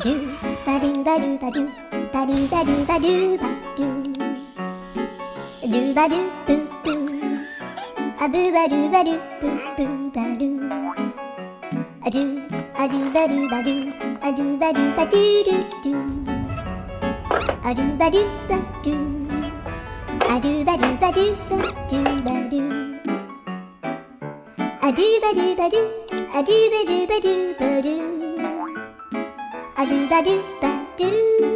두바루바루바루 바루바루바루바루 두바루뿌뿌 아부바루바루 뿌뿌바루 아루바루바루 아루바루바두루두 아루바루바루 아루바루바루바두바루 아두바루바루 아두바루바루바루 아루바루바루